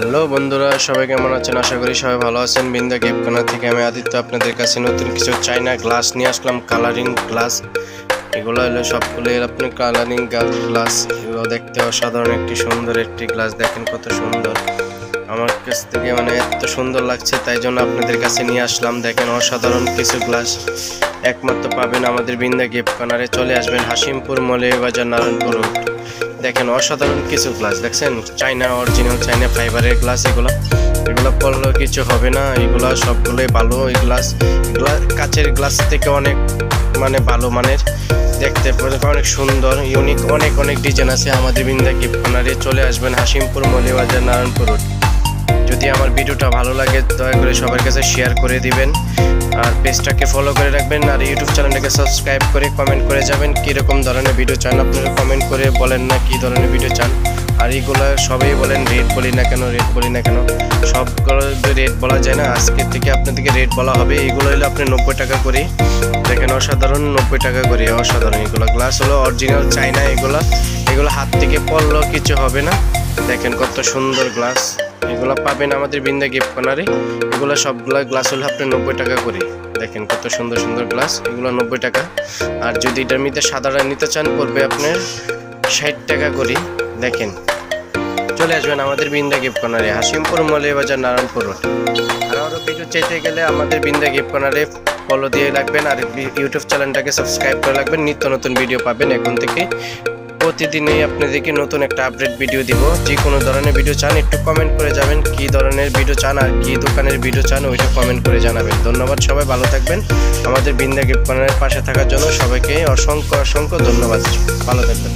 Hello বন্ধুরা, সবাই কেমন আছেন? আশা করি সবাই ভালো আছেন। বিন্দা গিফট কর্নার থেকে আমি আদিত্য আপনাদের কাছে নতুন কিছু চাইনা গ্লাস নিয়ে আসলাম। কালারিং গ্লাস, এগুলো হলো সবগুলো আপনি কালারিং গ্লাস। এগুলো দেখতে অসাধারণ একটি সুন্দর একটি গ্লাস। দেখেন কত সুন্দর, আমার কাছ থেকে এত সুন্দর লাগছে, তাই জন্য আপনাদের কাছে নিয়ে আসলাম। দেখেন অসাধারণ কিছু গ্লাস একমাত্র পাবেন আমাদের বিন্দা গিফট কর্নারে। চলে আসবেন হাসিমপুর মৌলভীবাজার নারায়ণপুর রোড। দেখেন অসাধারণ কিছু গ্লাস, দেখছেন চাইনা অরিজিনাল চাইনা ফাইবারের গ্লাস। এগুলো পড়লেও কিছু হবে না, এগুলো সবগুলোই ভালো। এই গ্লাস কাচের গ্লাস থেকে অনেক ভালো মানের, দেখতে অনেক সুন্দর, ইউনিক, অনেক ডিজাইন আছে আমাদের বিন্দা গিফট কর্নারে। চলে আসবেন হাসিমপুর মৌলভীবাজার নারায়ণপুর রোড। যদি আমার ভিডিওটা ভালো লাগে দয়া করে সবার কাছে শেয়ার করে দিবেন, আর পেজটাকে ফলো করে রাখবেন, আর ইউটিউব চ্যানেলটাকে সাবস্ক্রাইব করে কমেন্ট করে যাবেন কীরকম ধরনের ভিডিও চান। আপনারা কমেন্ট করে বলেন না কী ধরনের ভিডিও চান। আর এইগুলো সবাই বলেন রেট বলি না কেন, সবগুলো রেট বলা যায় না। আজকের থেকে আপনাদেরকে রেট বলা হবে। এইগুলো হলো আপনি 90 টাকা করে। দেখেন অসাধারণ, 90 টাকা করে, অসাধারণ। এগুলো গ্লাস হলো অরিজিনাল চাইনা। এগুলো হাত থেকে পড়লেও কিছু হবে না। দেখেন কত সুন্দর গ্লাস, এগুলো পাবেন আমাদের বিন্দা গিফট কর্নারে। এগুলো সবগুলো গ্লাস হলো আপনি 90 টাকা করে। দেখেন কত সুন্দর সুন্দর গ্লাস, এগুলো 90 টাকা। আর যদি এটার মধ্যে সাদাটা নিতে চান পড়বে আপনার 60 টাকা করে। দেখেন চলে আসবেন আমাদের বিন্দা গিফট কর্নারে, হাসিমপুর মৌলভীবাজার নারায়ণপুর রোড। আরও ভিডিও চাইতে গেলে আমাদের বিন্দা গিফট কর্নারে ফলো দিয়ে রাখবেন, আর ইউটিউব চ্যানেলটাকে সাবস্ক্রাইব করে রাখবেন। নিত্য নতুন ভিডিও পাবেন এখন থেকে। প্রতিদিনই আপনাদেরকে নতুন একটা আপডেট ভিডিও দিব। যে কোনো ধরনের ভিডিও চান একটু কমেন্ট করে যাবেন, কী ধরনের ভিডিও চান আর কী দোকানের ভিডিও চান ওইটা কমেন্ট করে জানাবেন। ধন্যবাদ, সবাই ভালো থাকবেন। আমাদের বিন্দা গিফট কর্নারের পাশে থাকার জন্য সবাইকে অসংখ্য ধন্যবাদ। ভালো থাকবেন।